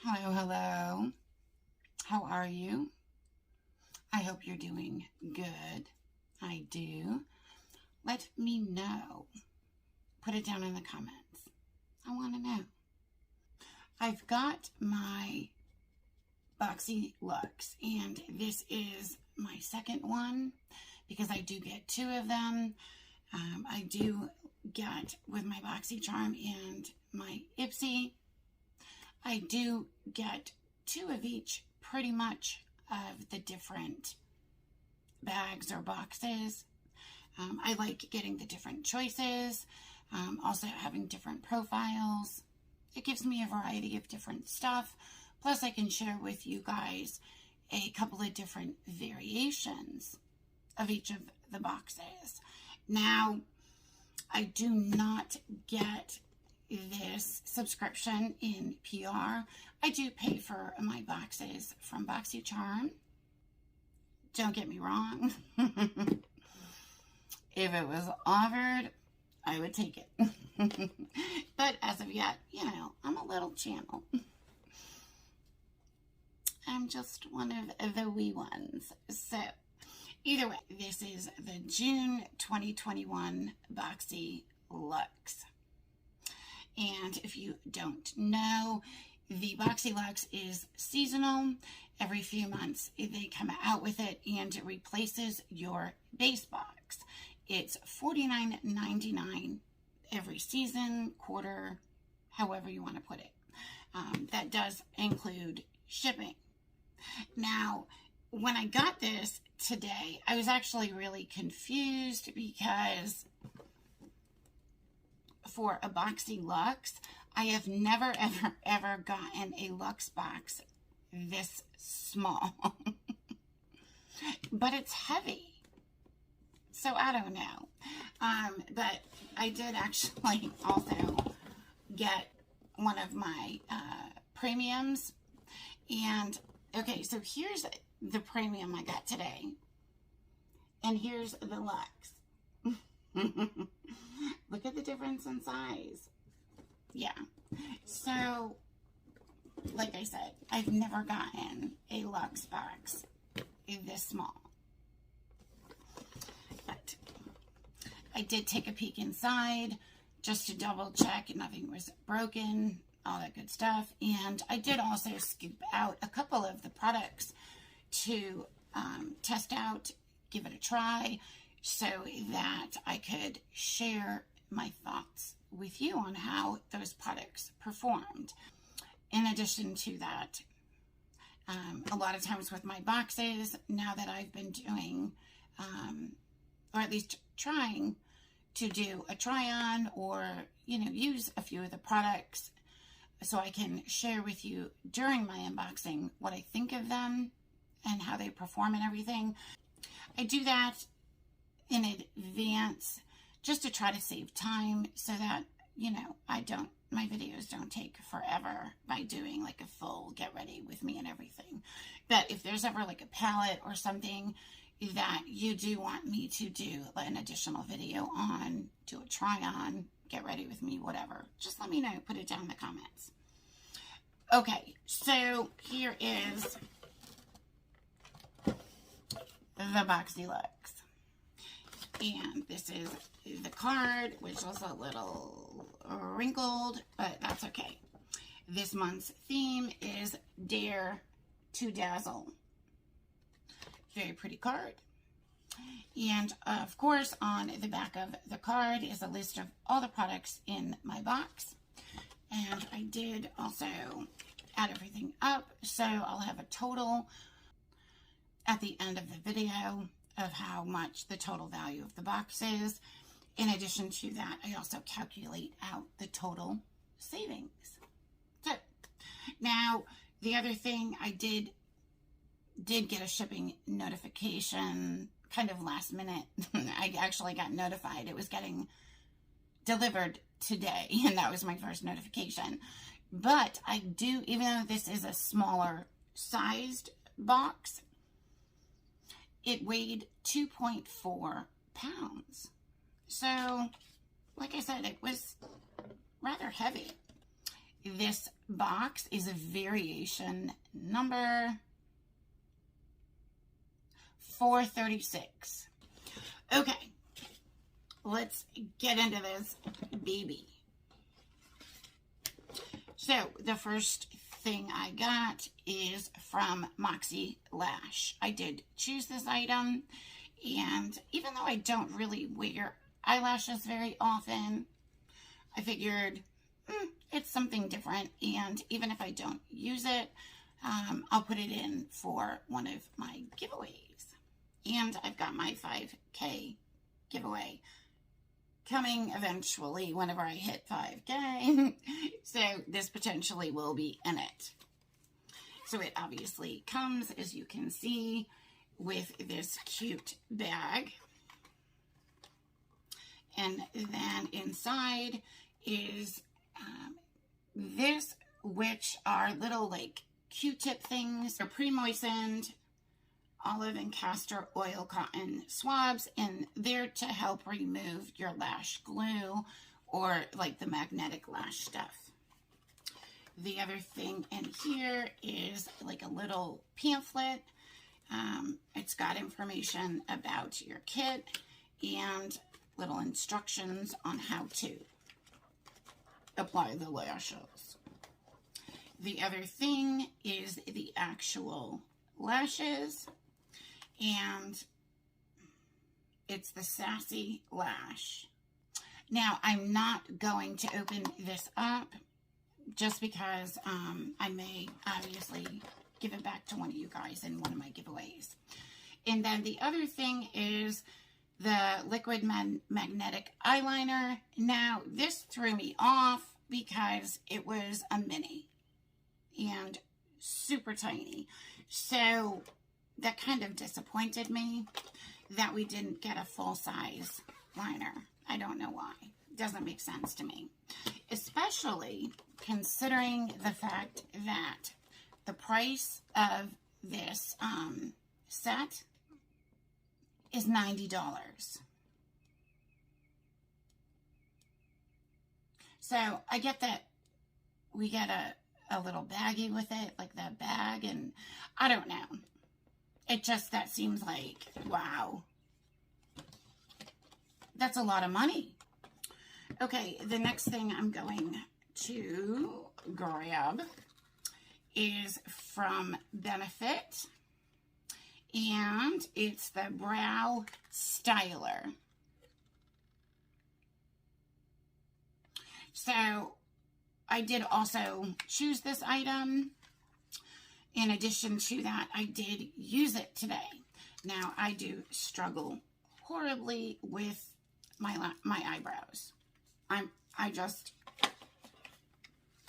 Hello, hello. How are you? I hope you're doing good. I do. Let me know. Put it down in the comments. I want to know. I've got my Boxyluxe, and this is my second one because I do get two of them. I do get with my Boxycharm and my Ipsy. I do get two of each pretty much of the different bags or boxes. I like getting the different choices, also having different profiles. It gives me a variety of different stuff. Plus I can share with you guys a couple of different variations of each of the boxes. Now, I do not get this subscription in PR. I do pay for my boxes from Boxycharm. Don't get me wrong. If it was offered, I would take it. But as of yet, you know, I'm a little channel. I'm just one of the wee ones. So, either way, this is the June 2021 Boxyluxe. And if you don't know, the Boxyluxe is seasonal. Every few months they come out with it and it replaces your base box. It's $49.99 every season, quarter, however you want to put it. That does include shipping. Now, when I got this today, I was actually really confused because for a Boxyluxe, I have never, ever gotten a Luxe box this small. But it's heavy. So I don't know. But I did actually also get one of my premiums. And, okay, so here's the premium I got today. And here's the Luxe. Look at the difference in size. Yeah. So, like I said, I've never gotten a Luxe box this small. But I did take a peek inside just to double check nothing was broken, all that good stuff. And I did also scoop out a couple of the products to test out, give it a try, so that I could share my thoughts with you on how those products performed. In addition to that, a lot of times with my boxes, now that I've been doing, or at least trying to do a try-on or, you know, use a few of the products so I can share with you during my unboxing what I think of them and how they perform and everything. I do that in advance just to try to save time so that, you know, my videos don't take forever by doing like a full get ready with me and everything. But if there's ever like a palette or something that you do want me to do an additional video on, do a try on, get ready with me, whatever, just let me know, put it down in the comments. Okay, so here is the Boxyluxe. And this is the card, which is a little wrinkled, but that's okay. This month's theme is Dare to Dazzle. Very pretty card. And of course, on the back of the card is a list of all the products in my box. And I did also add everything up, so I'll have a total at the end of the video of how much the total value of the box is. In addition to that, I also calculate out the total savings. So, now, the other thing, I did get a shipping notification kind of last minute. I actually got notified it was getting delivered today, and that was my first notification. But I do, even though this is a smaller sized box, it weighed 2.4 pounds. So, like I said, it was rather heavy. this box is a variation number 436. Okay, let's get into this baby. So the first thing I got is from Moxie Lash. I did choose this item, and even though I don't really wear eyelashes very often, I figured it's something different, and even if I don't use it, I'll put it in for one of my giveaways. And I've got my 5K giveaway coming eventually whenever I hit 5K. So this potentially will be in it. So it obviously comes, as you can see, with this cute bag. And then inside is this, which are little like Q-tip things. They're pre-moistened olive and castor oil cotton swabs, and they're to help remove your lash glue or like the magnetic lash stuff. The other thing in here is like a little pamphlet. It's got information about your kit and little instructions on how to apply the lashes. The other thing is the actual lashes, and it's the Sassy Lash. Now, I'm not going to open this up just because I may obviously give it back to one of you guys in one of my giveaways. And then the other thing is the liquid magnetic eyeliner. Now, this threw me off because it was a mini and super tiny. So that kind of disappointed me that we didn't get a full-size liner. I don't know why. It doesn't make sense to me. Especially considering the fact that the price of this set is $90. So I get that we get a little baggie with it, like that bag, and I don't know. It just, that seems like, wow. That's a lot of money. Okay, the next thing I'm going to grab is from Benefit, and it's the Brow Styler. So I did also choose this item. In addition to that, I did use it today. Now, I do struggle horribly with my eyebrows. I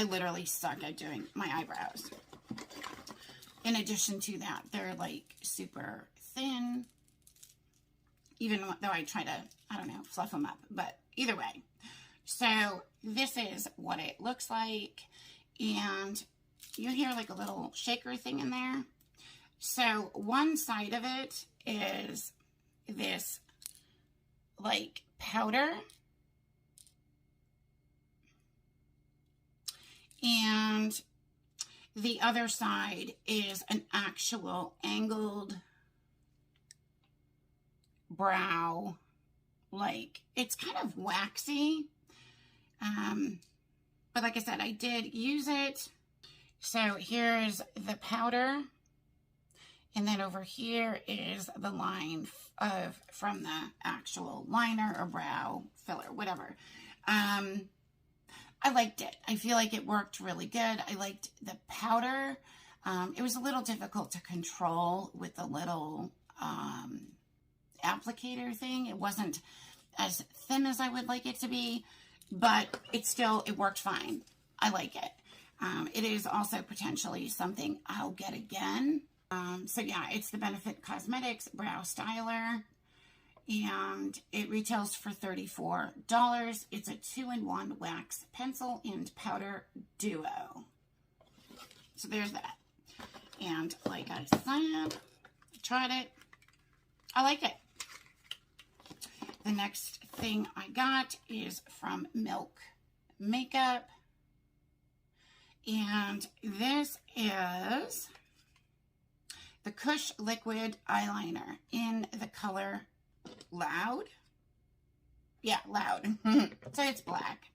literally suck at doing my eyebrows. In addition to that, they're like super thin, even though I try to, I don't know, fluff them up, but either way. So this is what it looks like, and you hear like a little shaker thing in there. So one side of it is this like powder, and the other side is an actual angled brow, like it's kind of waxy, but like I said, I did use it. So here's the powder, and then over here is the line from the actual liner or brow filler, whatever. I liked it. I feel like it worked really good. I liked the powder. It was a little difficult to control with the little applicator thing. It wasn't as thin as I would like it to be, but it worked fine. I like it. It is also potentially something I'll get again. So yeah, it's the Benefit Cosmetics Brow Styler, and it retails for $34. It's a 2-in-1 wax pencil and powder duo. So there's that. And like I said, I tried it. I like it. The next thing I got is from Milk Makeup. And this is the Kush Liquid Eyeliner in the color Loud. Yeah, Loud. So it's black.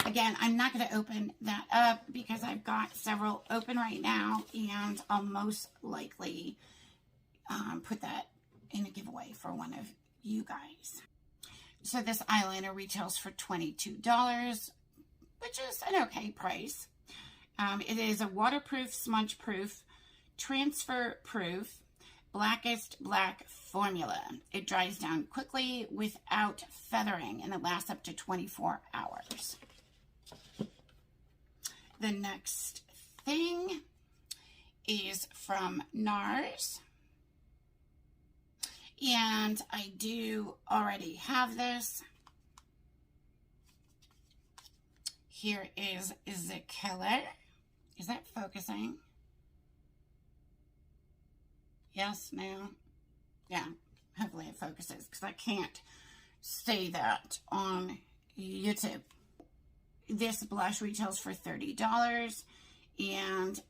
Again, I'm not going to open that up because I've got several open right now, and I'll most likely put that in a giveaway for one of you guys. So this eyeliner retails for $22, which is an okay price. It is a waterproof, smudge-proof, transfer-proof, blackest black formula. It dries down quickly without feathering, and it lasts up to 24 hours. The next thing is from NARS. And I do already have this. Here is the color. Is that focusing? Yes, no? Yeah, hopefully it focuses because I can't say that on YouTube. This blush retails for $30, and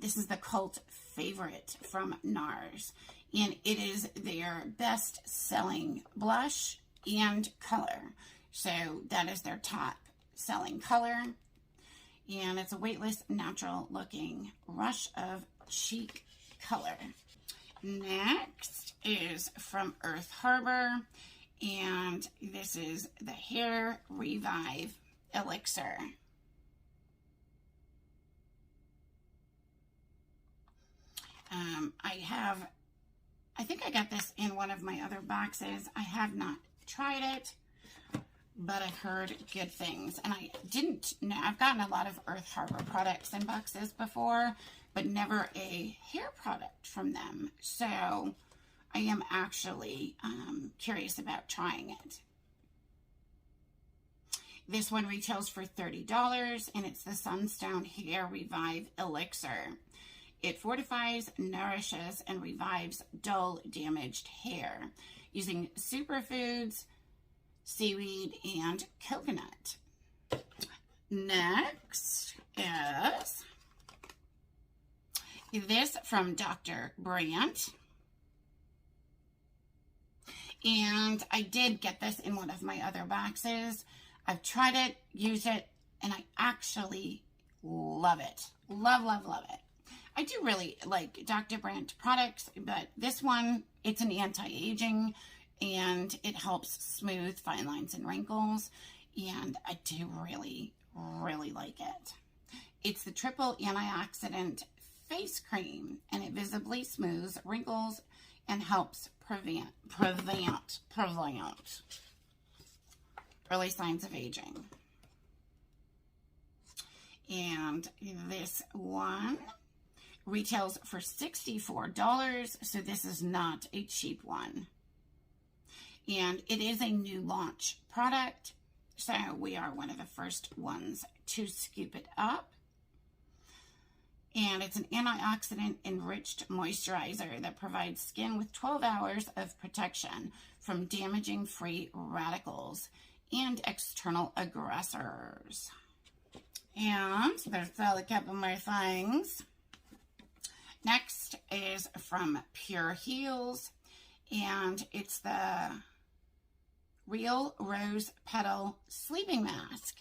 this is the cult favorite from NARS, and it is their best-selling blush and color. So that is their top-selling color, and it's a weightless, natural-looking rush of cheek color. Next is from Earth Harbor, and this is the Hair Revive Elixir. I think I got this in one of my other boxes. I have not tried it, but I've heard good things. And I didn't know, I've gotten a lot of Earth Harbor products in boxes before, but never a hair product from them. So I am actually curious about trying it. This one retails for $30, and it's the Sunstone Hair Revive Elixir. It fortifies, nourishes, and revives dull, damaged hair using superfoods, seaweed, and coconut. Next is this from Dr. Brandt. And I did get this in one of my other boxes. I've tried it, used it, and I actually love it. Love, love, love it. I do really like Dr. Brandt products, but this one, it's an anti-aging, and it helps smooth fine lines and wrinkles, and I do really, really like it. It's the triple antioxidant face cream, and it visibly smooths wrinkles and helps prevent early signs of aging. And this one retails for $64, so this is not a cheap one. And it is a new launch product, so we are one of the first ones to scoop it up. And it's an antioxidant-enriched moisturizer that provides skin with 12 hours of protection from damaging free radicals and external aggressors. And there's still a couple more things. Next is from Pure Heals, and it's the Real Rose Petal Sleeping Mask.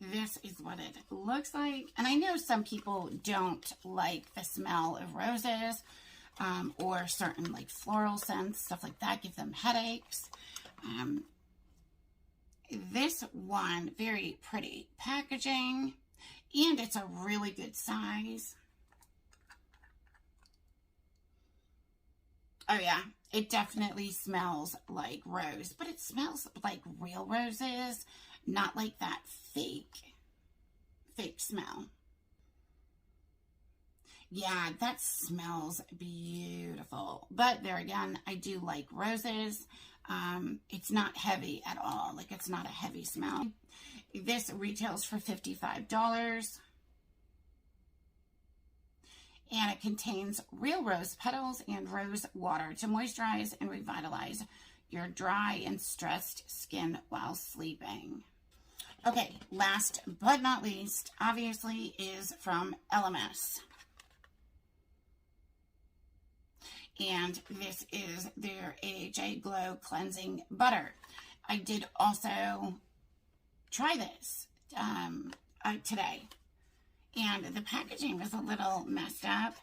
This is what it looks like. And I know some people don't like the smell of roses or certain like floral scents, stuff like that, give them headaches. This one, very pretty packaging, and it's a really good size. Oh yeah, it definitely smells like rose, but it smells like real roses, not like that fake smell. Yeah, that smells beautiful. But there again, I do like roses. It's not heavy at all. Like, it's not a heavy smell. This retails for $55. And it contains real rose petals and rose water to moisturize and revitalize your dry and stressed skin while sleeping. Okay, last but not least, obviously, is from LMS. And this is their AHA Glow Cleansing Butter. I did also try this today. And the packaging was a little messed up.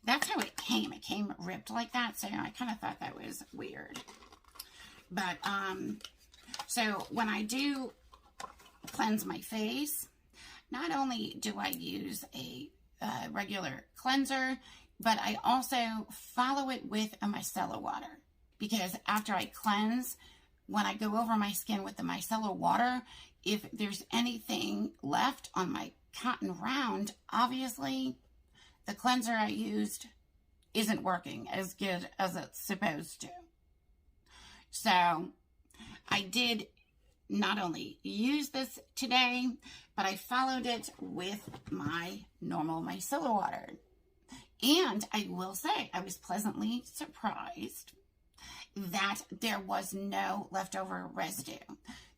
That's how it came. It came ripped like that, so I kind of thought that was weird. But, so when I do cleanse my face, not only do I use a regular cleanser, but I also follow it with a micellar water. Because after I cleanse, when I go over my skin with the micellar water, if there's anything left on my cotton round, obviously the cleanser I used isn't working as good as it's supposed to. So I did not only use this today, but I followed it with my normal micellar water. And I will say, I was pleasantly surprised that there was no leftover residue.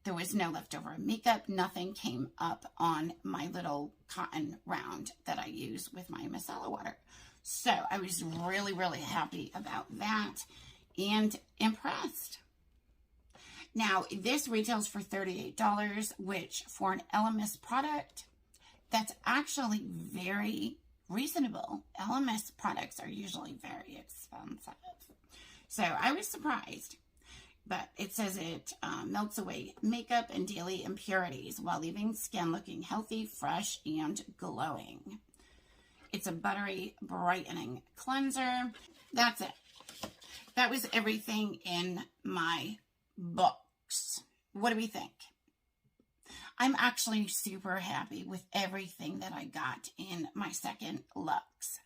There was no leftover makeup. Nothing came up on my little cotton round that I use with my micellar water. So I was really, really happy about that and impressed. Now, this retails for $38, which for an LMS product, that's actually very reasonable. LMS products are usually very expensive. So I was surprised. But it says it melts away makeup and daily impurities while leaving skin looking healthy, fresh, and glowing. It's a buttery, brightening cleanser. That's it. That was everything in my box. What do we think? I'm actually super happy with everything that I got in my second Luxe.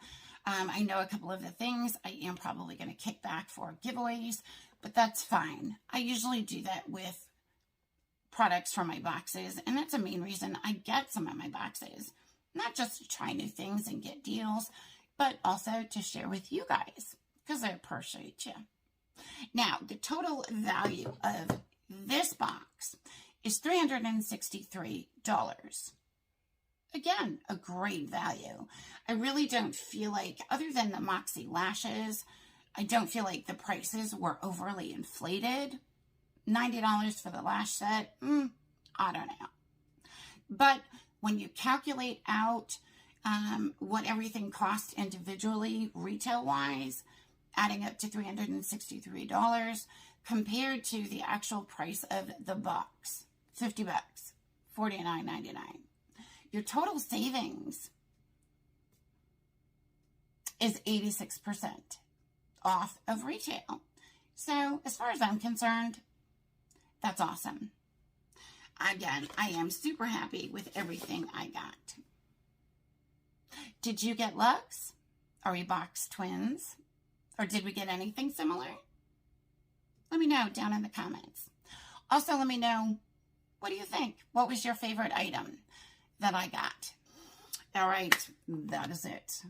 I know a couple of the things I am probably going to kick back for giveaways, but that's fine. I usually do that with products from my boxes, and that's the main reason I get some of my boxes. Not just to try new things and get deals, but also to share with you guys, because I appreciate you. Now, the total value of this box is $363. Again, a great value. I really don't feel like, other than the Moxie lashes, I don't feel like the prices were overly inflated. $90 for the lash set, I don't know. But when you calculate out what everything costs individually, retail-wise, adding up to $363 compared to the actual price of the box, $50, $49.99. Your total savings is 86% off of retail. So as far as I'm concerned, that's awesome. Again, I am super happy with everything I got. Did you get Luxe? Are we box twins? Or did we get anything similar? Let me know down in the comments. Also, let me know, what do you think? What was your favorite item that I got? All right, that is it.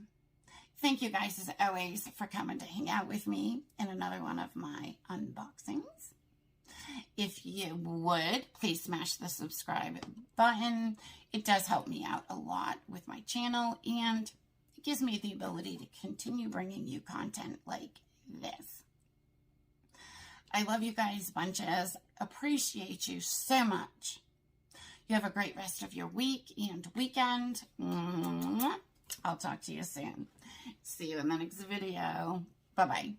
Thank you guys, as always, for coming to hang out with me in another one of my unboxings. If you would, please smash the subscribe button. It does help me out a lot with my channel, and it gives me the ability to continue bringing you content like this. I love you guys bunches. Appreciate you so much. You have a great rest of your week and weekend. I'll talk to you soon. See you in the next video. Bye-bye.